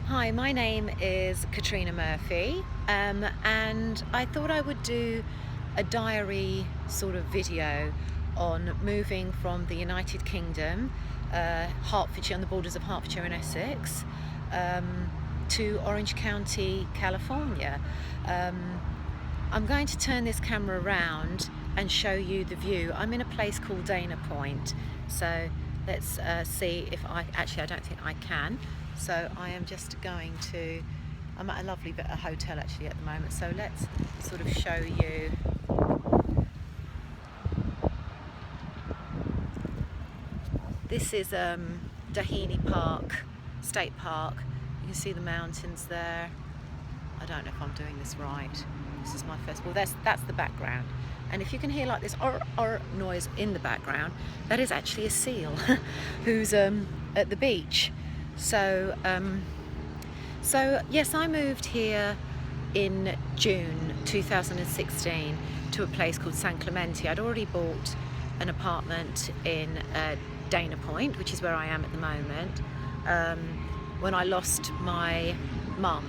Hi, my name is Katrina Murphy, and I thought I would do a diary sort of video on moving from the United Kingdom, Hertfordshire, on the borders of Hertfordshire and Essex, to Orange County, California. I'm going to turn this camera around and show you the view. I'm in a place called Dana Point, so let's see if I don't think I can. So I am just going to, I'm at a lovely bit of hotel actually at the moment, so let's sort of show you. This is Dahini Park, State Park. You can see the mountains there. I don't know if I'm doing this right. This is my first, well that's the background. And if you can hear like this or noise in the background, that is actually a seal who's at the beach. So yes, I moved here in June 2016 to a place called San Clemente. I'd already bought an apartment in Dana Point, which is where I am at the moment, when I lost my mum.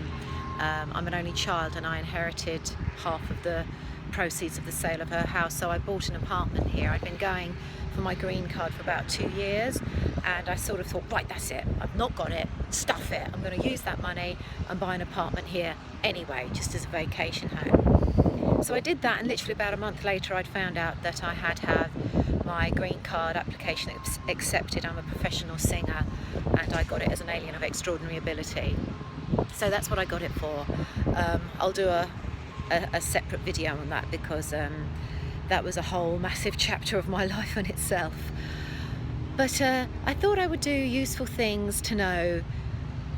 I'm an only child and I inherited half of the proceeds of the sale of her house, so I bought an apartment here. I'd been going for my green card for about 2 years, and I sort of thought, right, that's it, I've not got it, stuff it, I'm going to use that money and buy an apartment here anyway, just as a vacation home. So I did that, and literally about a month later I'd found out that I had my green card application accepted. I'm a professional singer and I got it as an alien of extraordinary ability. So that's what I got it for. I'll do a separate video on that, because that was a whole massive chapter of my life in itself. But I thought I would do useful things to know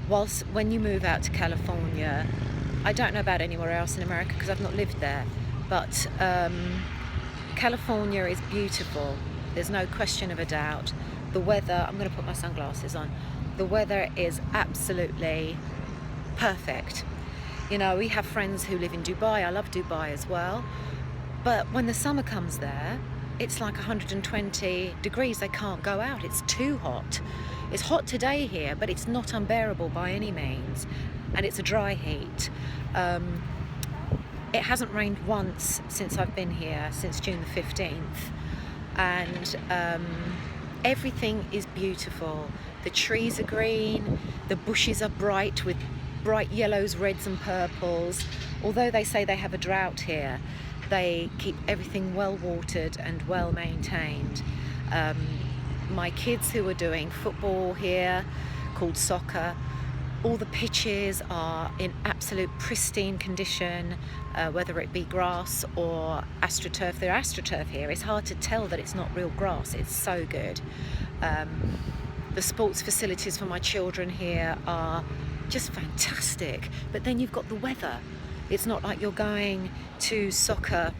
when you move out to California. I don't know about anywhere else in America because I've not lived there, but California is beautiful. There's no question of a doubt. The weather, I'm going to put my sunglasses on, the weather is absolutely perfect. You know, we have friends who live in Dubai. I love Dubai as well. But when the summer comes there, it's like 120 degrees. They can't go out. It's too hot. It's hot today here, but it's not unbearable by any means. And it's a dry heat. It hasn't rained once since I've been here, since June the 15th. And everything is beautiful. The trees are green. The bushes are bright with bright yellows, reds and purples. Although they say they have a drought here, they keep everything well watered and well maintained. My kids who are doing football here, called soccer, all the pitches are in absolute pristine condition, whether it be grass or astroturf. They're astroturf here. It's hard to tell that it's not real grass. It's so good. The sports facilities for my children here are just fantastic. But then you've got the weather. It's not like you're going to soccer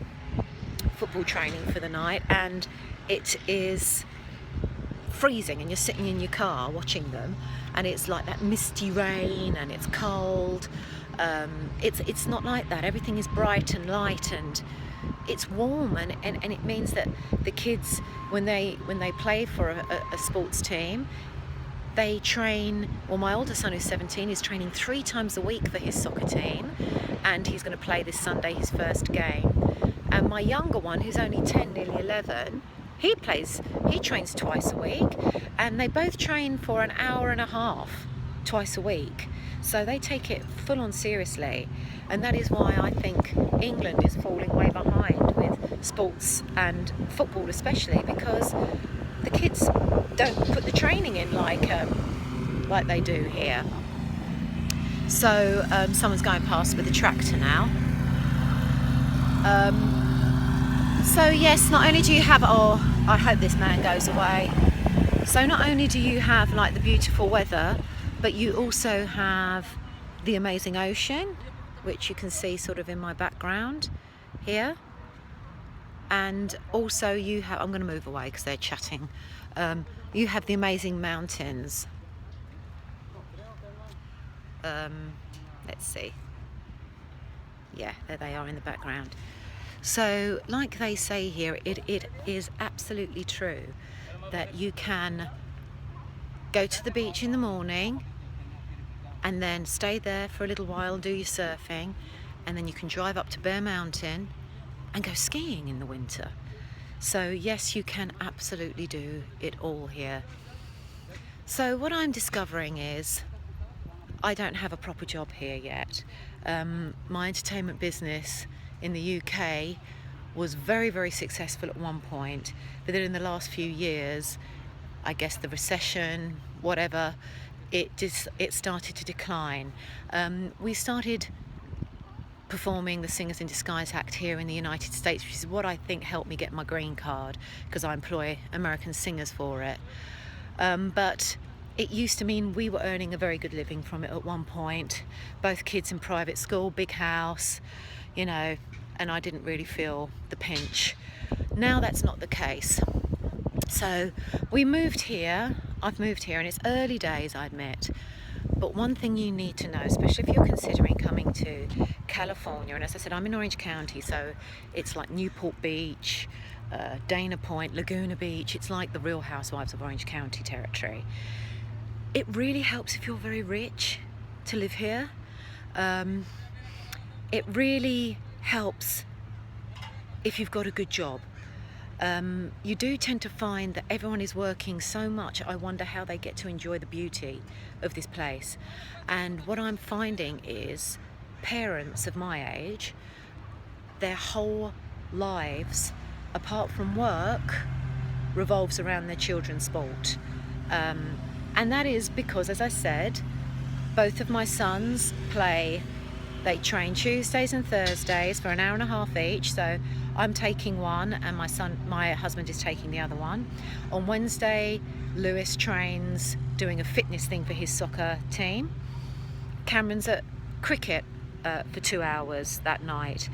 football training for the night and it is freezing and you're sitting in your car watching them and it's like that misty rain and it's cold. It's not like that. Everything is bright and light and it's warm, and it means that the kids, when they play for a sports team, they train. Well, my older son, who's 17, is training 3 times a week for his soccer team, and he's going to play this Sunday his first game. And my younger one, who's only 10, nearly 11, he trains twice a week, and they both train for an hour and a half twice a week. So they take it full on seriously, and that is why I think England is falling way behind with sports and football especially, because the kids don't put the training in like they do here. So someone's going past with a tractor now. So yes, not only do you have, I hope this man goes away. So not only do you have like the beautiful weather, but you also have the amazing ocean, which you can see sort of in my background here. And also you have, I'm going to move away because they're chatting. You have the amazing mountains. Let's see. Yeah, there they are in the background. So like they say here, it is absolutely true that you can go to the beach in the morning and then stay there for a little while, do your surfing, and then you can drive up to Bear Mountain and go skiing in the winter. So yes, you can absolutely do it all here. So what I'm discovering is I don't have a proper job here yet. My entertainment business in the UK was very, very successful at one point, but then in the last few years, I guess the recession, whatever, it started to decline. We started performing the Singers in Disguise act here in the United States, which is what I think helped me get my green card, because I employ American singers for it. But it used to mean we were earning a very good living from it at one point. Both kids in private school, big house, you know, and I didn't really feel the pinch. Now that's not the case. So we moved here, I've moved here, and it's early days, I admit. But one thing you need to know, especially if you're considering coming to California, and as I said, I'm in Orange County, so it's like Newport Beach, Dana Point, Laguna Beach. It's like the Real Housewives of Orange County territory. It really helps if you're very rich to live here. It really helps if you've got a good job. You do tend to find that everyone is working so much, I wonder how they get to enjoy the beauty of this place. And what I'm finding is parents of my age, their whole lives, apart from work, revolves around their children's sport. And that is because, as I said, both of my sons they train Tuesdays and Thursdays for an hour and a half each. So I'm taking one and my husband is taking the other one. On Wednesday, Lewis trains doing a fitness thing for his soccer team. Cameron's at cricket for 2 hours that night.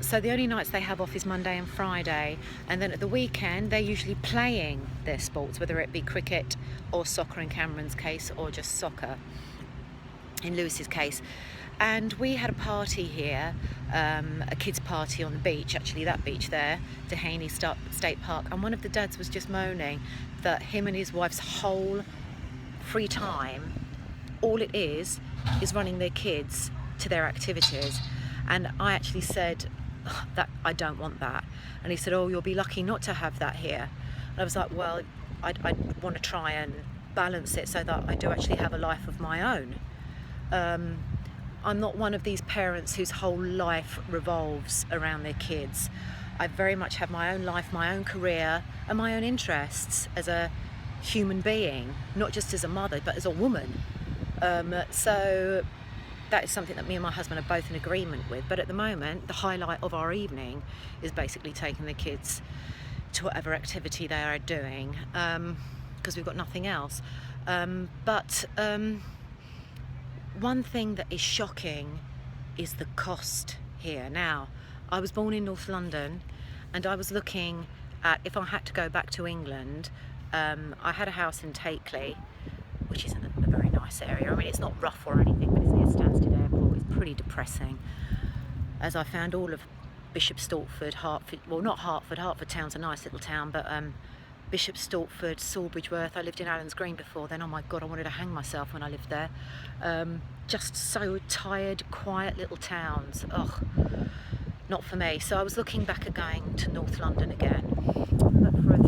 So the only nights they have off is Monday and Friday, and then at the weekend they're usually playing their sports, whether it be cricket or soccer in Cameron's case, or just soccer in Lewis's case. And we had a party here, a kids' party on the beach, actually that beach there, Dehaney State Park, and one of the dads was just moaning that him and his wife's whole free time, all it is running their kids to their activities. And I actually said that I don't want that, and he said, oh, you'll be lucky not to have that here. And I was like, well, I want to try and balance it so that I do actually have a life of my own. I'm not one of these parents whose whole life revolves around their kids. I very much have my own life, my own career, and my own interests as a human being, not just as a mother, but as a woman. So that is something that me and my husband are both in agreement with. But at the moment, the highlight of our evening is basically taking the kids to whatever activity they are doing, because we've got nothing else. But one thing that is shocking is the cost here. Now, I was born in North London, and I was looking at, if I had to go back to England, I had a house in Takeley, which isn't a very nice area. I mean, it's not rough or anything, but it's near Stansted Airport. It's pretty depressing, as I found all of Bishop Stortford, Hertford, well, not Hertford, Hertford Town's a nice little town, but Bishop Stortford, Sawbridgeworth. I lived in Allens Green before then. Oh my God, I wanted to hang myself when I lived there. Just so tired, quiet little towns. Ugh, not for me. So I was looking back at going to North London again. But for a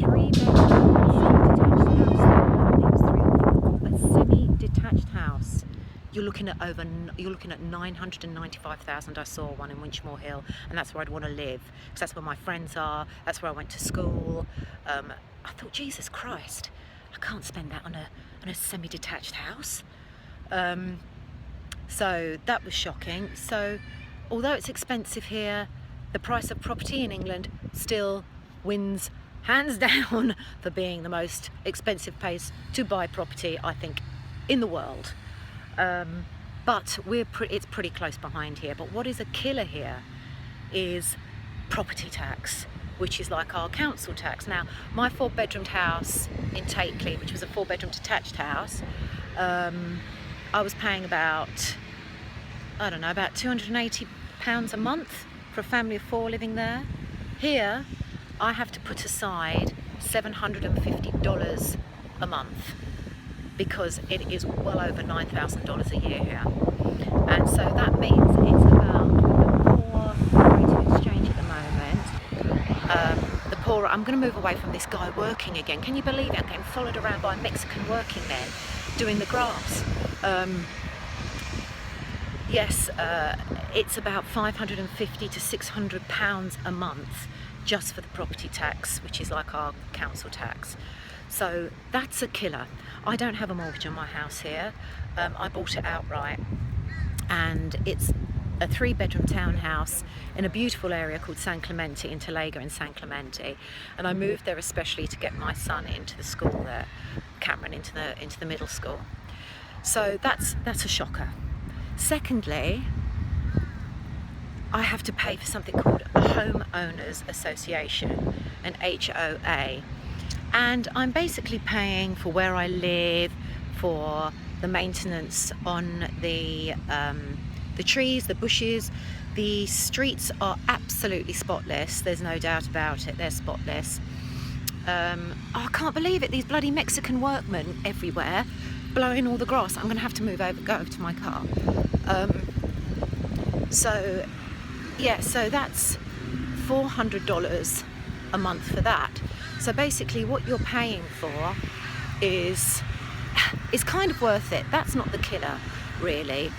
semi-detached house, you're looking at $995,000. I saw one in Winchmore Hill, and that's where I'd want to live, because that's where my friends are. That's where I went to school. I thought, Jesus Christ, I can't spend that on a semi-detached house. So that was shocking. So although it's expensive here, the price of property in England still wins hands down for being the most expensive place to buy property, I think, in the world. But it's pretty close behind here. But what is a killer here is property tax, which is like our council tax. Now, my 4-bedroomed house in Takeley, which was a 4-bedroom detached house, I was paying about, I don't know, about £280 a month for a family of 4 living there. Here, I have to put aside $750 a month because it is well over $9,000 a year here. And so that means it's about the poor rate of exchange at the moment. The poor, I'm going to move away from this guy working again. Can you believe it? I'm getting followed around by a Mexican working men doing the grass. Yes, it's about £550 to £600 a month just for the property tax, which is like our council tax. So that's a killer. I don't have a mortgage on my house here. I bought it outright, and it's a 3-bedroom townhouse in a beautiful area called San Clemente, in Talega in San Clemente, and I moved there especially to get my son into the school there, Cameron, into the middle school. So that's a shocker. Secondly, I have to pay for something called a Homeowners Association, an HOA, and I'm basically paying for where I live, for the maintenance on the trees, the bushes. The streets are absolutely spotless, there's no doubt about it, they're spotless. I can't believe it, these bloody Mexican workmen everywhere blowing all the grass. I'm going to have to go over to my car. So that's $400 a month for that. So basically what you're paying for is kind of worth it. That's not the killer, really.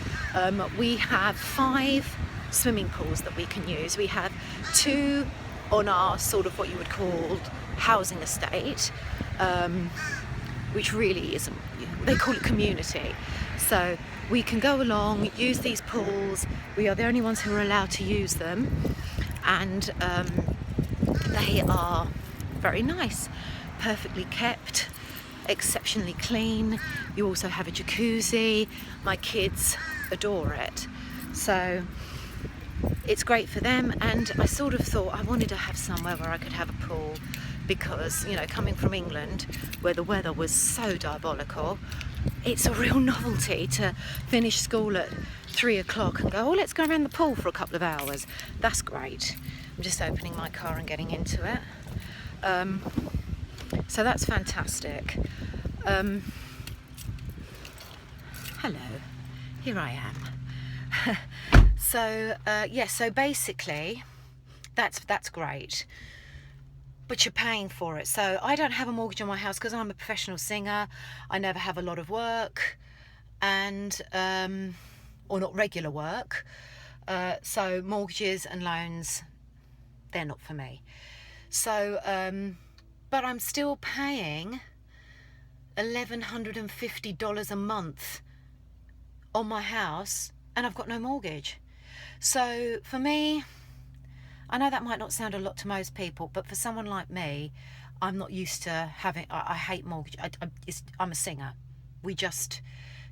We have 5 swimming pools that we can use. We have 2 on our sort of what you would call housing estate, which really isn't, they call it community. So we can go along, use these pools. We are the only ones who are allowed to use them, and they are very nice, perfectly kept, exceptionally clean. You also have a jacuzzi. My kids adore it, so it's great for them. And I sort of thought I wanted to have somewhere where I could have a pool, because, you know, coming from England where the weather was so diabolical, it's a real novelty to finish school at 3 o'clock and go, oh, let's go around the pool for a couple of hours. That's great. I'm just opening my car and getting into it. So that's fantastic. Hello, here I am. So basically that's great, but you're paying for it. So I don't have a mortgage on my house because I'm a professional singer. I never have a lot of work, and or not regular work, so mortgages and loans, they're not for me. So but I'm still paying $1,150 a month on my house, and I've got no mortgage. So for me, I know that might not sound a lot to most people, but for someone like me, I'm not used to having, I hate mortgage. I'm a singer. We just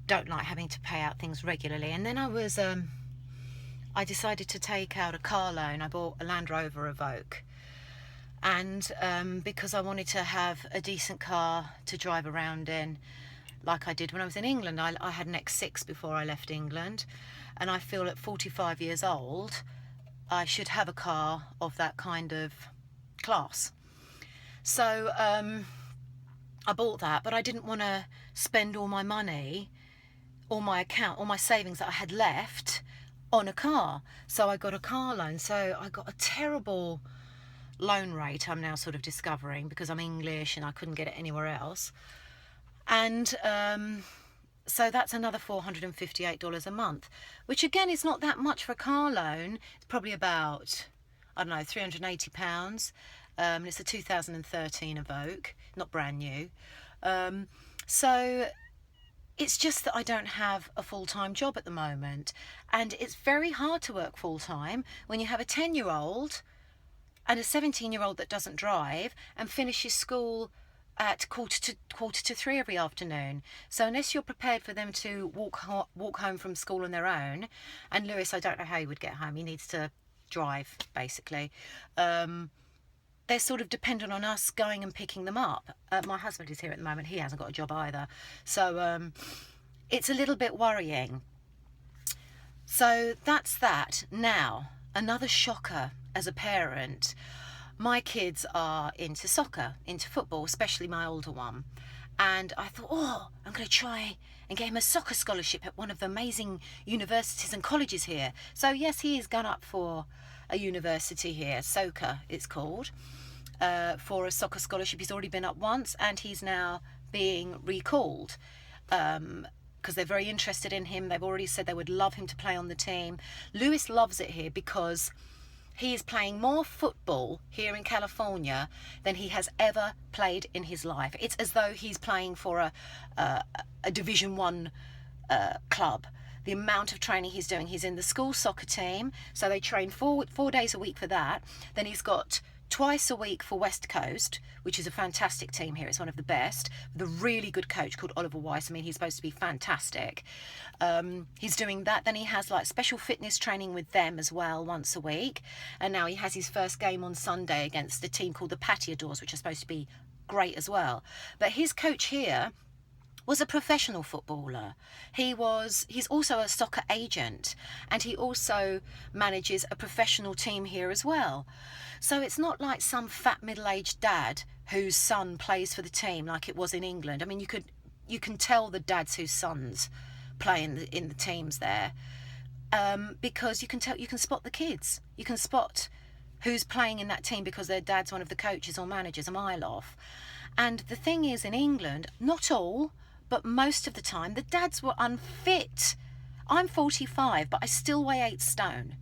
don't like having to pay out things regularly. And then I decided to take out a car loan. I bought a Land Rover Evoque. And because I wanted to have a decent car to drive around in, like I did when I was in England. I had an X6 before I left England, and I feel at 45 years old, I should have a car of that kind of class. So I bought that, but I didn't want to spend all my money, all my savings that I had left on a car. So I got a car loan. So I got a terrible loan rate, I'm now sort of discovering, because I'm English and I couldn't get it anywhere else. And so that's another $458 a month, which again is not that much for a car loan. It's probably about, I don't know, £380. It's a 2013 Evoque, not brand new. So it's just that I don't have a full-time job at the moment, and it's very hard to work full-time when you have a 10-year-old and a 17-year-old that doesn't drive and finishes school at quarter to 3 every afternoon. So unless you're prepared for them to walk home from school on their own, and Lewis, I don't know how he would get home. He needs to drive, basically. They're sort of dependent on us going and picking them up. My husband is here at the moment. He hasn't got a job either. So it's a little bit worrying. So that's that. Now, another shocker as a parent. My kids are into soccer, into football, especially my older one. And I thought, oh, I'm going to try and get him a soccer scholarship at one of the amazing universities and colleges here. So yes, he has gone up for a university here, SOCA it's called, for a soccer scholarship. He's already been up once, and he's now being recalled because they're very interested in him. They've already said they would love him to play on the team. Lewis loves it here because he is playing more football here in California than he has ever played in his life. It's as though he's playing for a Division One club. The amount of training he's doing. He's in the school soccer team, so they train four days a week for that. Then he's got twice a week for West Coast, which is a fantastic team here. It's one of the best, with a really good coach called Oliver Weiss. I mean, he's supposed to be fantastic. He's doing that. Then he has like special fitness training with them as well once a week. And now he has his first game on Sunday against a team called the Patiadors, which are supposed to be great as well. But his coach here was a professional footballer. He's also a soccer agent, and he also manages a professional team here as well. So it's not like some fat middle-aged dad whose son plays for the team like it was in England. I mean, you can tell the dads whose sons play in the teams there, because you can spot the kids. You can spot who's playing in that team because their dad's one of the coaches or managers a mile off. And the thing is, in England, not all, but most of the time, the dads were unfit. I'm 45, but I still weigh 8 stone,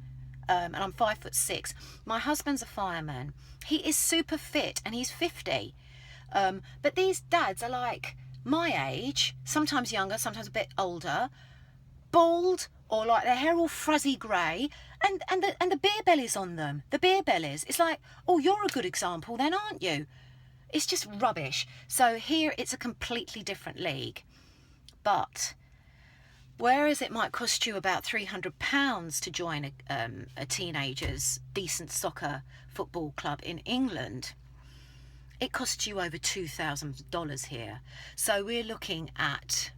and I'm 5'6". My husband's a fireman. He is super fit, and he's 50. But these dads are like my age, sometimes younger, sometimes a bit older, bald, or like their hair all fuzzy grey, and the beer bellies on them. The beer bellies. It's like, oh, you're a good example then, aren't you? It's just rubbish. So here it's a completely different league. But whereas it might cost you about £300 to join a teenager's decent soccer football club in England, it costs you over $2,000 here. So we're looking at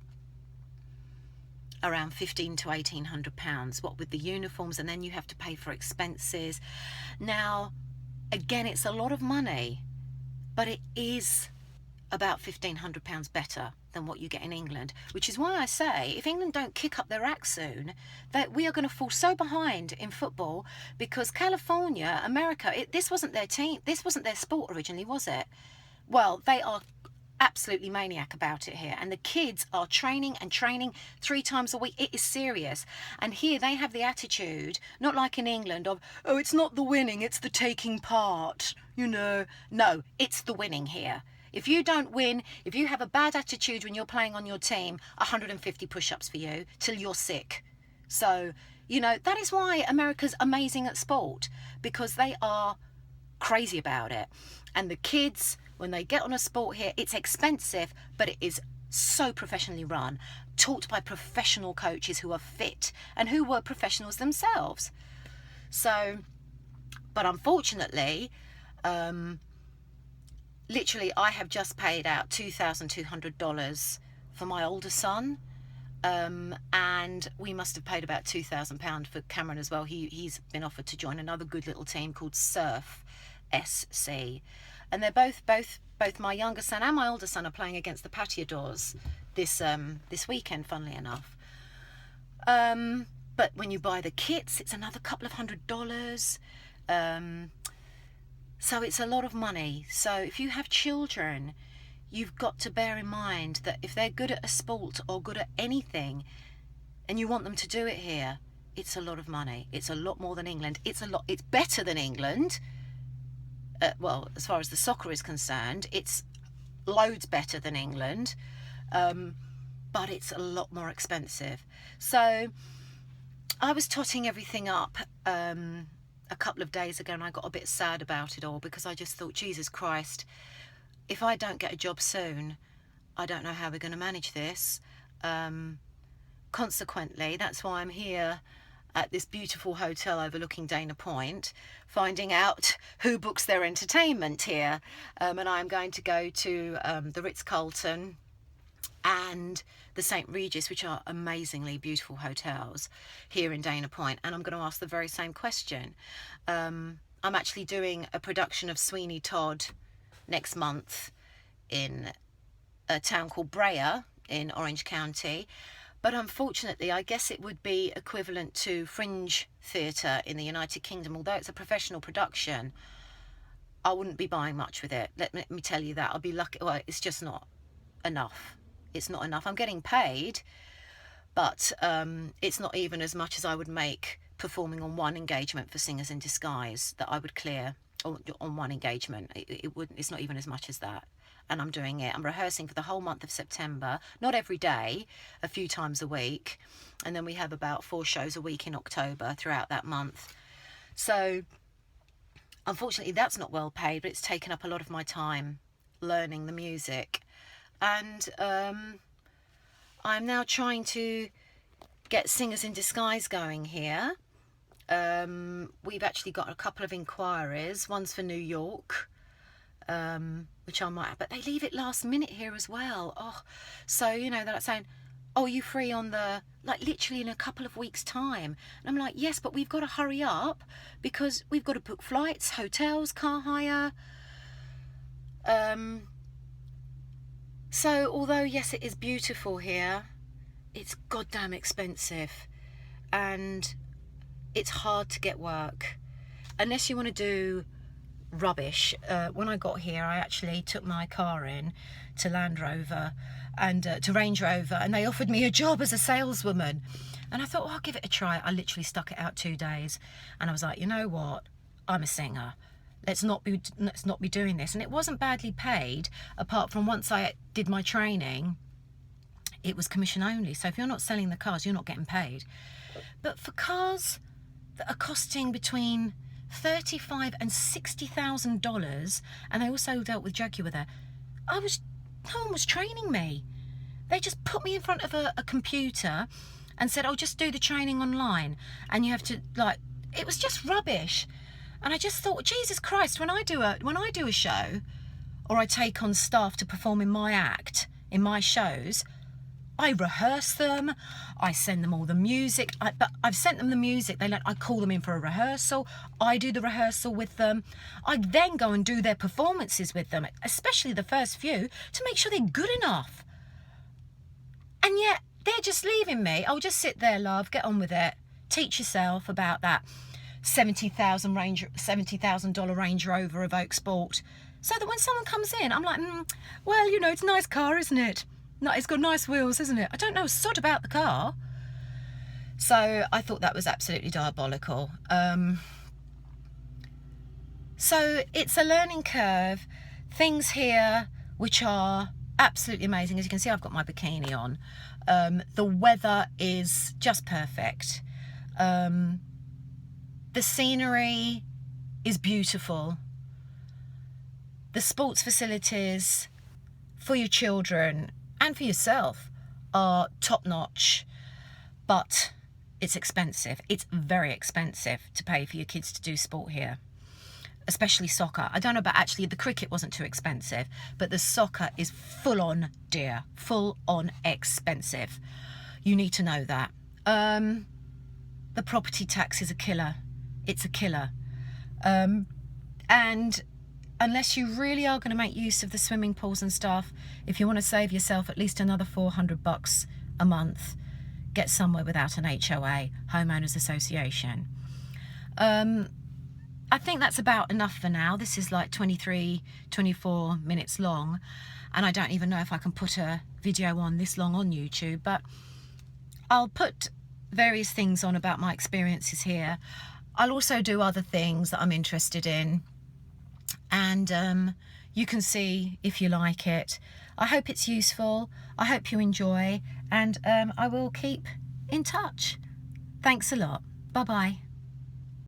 around £1,500 to £1,800, what with the uniforms, and then you have to pay for expenses. Now, again, it's a lot of money, but it is about £1,500 better than what you get in England, which is why I say if England don't kick up their act soon, that we are going to fall so behind in football, because California, America, this wasn't their team, this wasn't their sport originally, was it? Well, they are absolutely maniac about it here, and the kids are training 3 times a week. It is serious. And here they have the attitude, not like in England, of, oh, it's not the winning, it's the taking part, you know. No, it's the winning here. If you don't win, if you have a bad attitude when you're playing on your team, 150 push-ups for you till you're sick. So, you know, that is why America's amazing at sport, because they are crazy about it. And the kids, when they get on a sport here, it's expensive, but it is so professionally run, taught by professional coaches who are fit and who were professionals themselves. So, but unfortunately, literally, I have just paid out $2,200 for my older son, and we must have paid about £2,000 for Cameron as well. He's been offered to join another good little team called Surf SC, and they're both my younger son and my older son are playing against the Patiadors this weekend, funnily enough. But when you buy the kits, it's another couple of $100s. So it's a lot of money. So if you have children, you've got to bear in mind that if they're good at a sport or good at anything, and you want them to do it here, it's a lot of money. It's a lot more than England. It's better than England. Well, as far as the soccer is concerned, it's loads better than England, but it's a lot more expensive. So I was totting everything up a couple of days ago, and I got a bit sad about it all, because I just thought, Jesus Christ, if I don't get a job soon, I don't know how we're going to manage this. Consequently, that's why I'm here at this beautiful hotel overlooking Dana Point, finding out who books their entertainment here. And I'm going to go to the Ritz-Carlton and the St. Regis, which are amazingly beautiful hotels here in Dana Point, and I'm going to ask the very same question. I'm actually doing a production of Sweeney Todd next month in a town called Brea in Orange County. But unfortunately, I guess it would be equivalent to Fringe Theatre in the United Kingdom. Although it's a professional production, I wouldn't be buying much with it. Let me tell you that. I'll be lucky. Well, it's just not enough. It's not enough. I'm getting paid, but it's not even as much as I would make performing on one engagement for Singers in Disguise that I would clear on one engagement. It's not even as much as that. And I'm doing it. I'm rehearsing for the whole month of September, not every day, a few times a week. And then we have about 4 shows a week in October throughout that month. So unfortunately, that's not well paid, but it's taken up a lot of my time learning the music. And I'm now trying to get Singers in Disguise going here. We've actually got a couple of inquiries. One's for New York, which I might have, but they leave it last minute here as well. Oh, so, you know, they're like saying, oh, are you free on the, like, literally in a couple of weeks' time? And I'm like, yes, but we've got to hurry up because we've got to book flights, hotels, car hire. So although, yes, it is beautiful here, it's goddamn expensive and it's hard to get work unless you want to do rubbish. When I got here, I actually took my car in to Land Rover and to Range Rover, and they offered me a job as a saleswoman, and I thought, oh, I'll give it a try. I literally stuck it out 2 days, and I was like, you know what, I'm a singer, let's not be doing this. And it wasn't badly paid, apart from once I did my training, it was commission only. So if you're not selling the cars, you're not getting paid. But for cars that are costing between $35,000 and $60,000, and I also dealt with Jaguar there, no one was training me. They just put me in front of a computer and said, oh, just do the training online, and you have to, like, it was just rubbish. And I just thought, Jesus Christ, when I do a show, or I take on staff to perform in my act, in my shows, I rehearse them, I send them all the music, but I've sent them the music, I call them in for a rehearsal, I do the rehearsal with them, I then go and do their performances with them, especially the first few, to make sure they're good enough. And yet, they're just leaving me. I'll just sit there, love, get on with it, teach yourself about that $70,000 Range Rover Evoque Sport, so that when someone comes in, I'm like, well, you know, it's a nice car, isn't it? No, it's got nice wheels, isn't it? I don't know a sod about the car. So I thought that was absolutely diabolical. So it's a learning curve. Things here which are absolutely amazing. As you can see, I've got my bikini on. The weather is just perfect. The scenery is beautiful. The sports facilities for your children and for yourself are top-notch, but it's expensive. It's very expensive to pay for your kids to do sport here, especially soccer. I don't know about, actually, the cricket wasn't too expensive, but the soccer is full-on dear, full-on expensive. You need to know that. The property tax is a killer. It's a killer. And unless you really are going to make use of the swimming pools and stuff, if you want to save yourself at least another $400 a month, get somewhere without an HOA, Homeowners Association. I think that's about enough for now. This is like 24 minutes long, and I don't even know if I can put a video on this long on YouTube, but I'll put various things on about my experiences here. I'll also do other things that I'm interested in, and you can see if you like it. I hope it's useful. I hope you enjoy, and I will keep in touch. Thanks a lot. Bye-bye.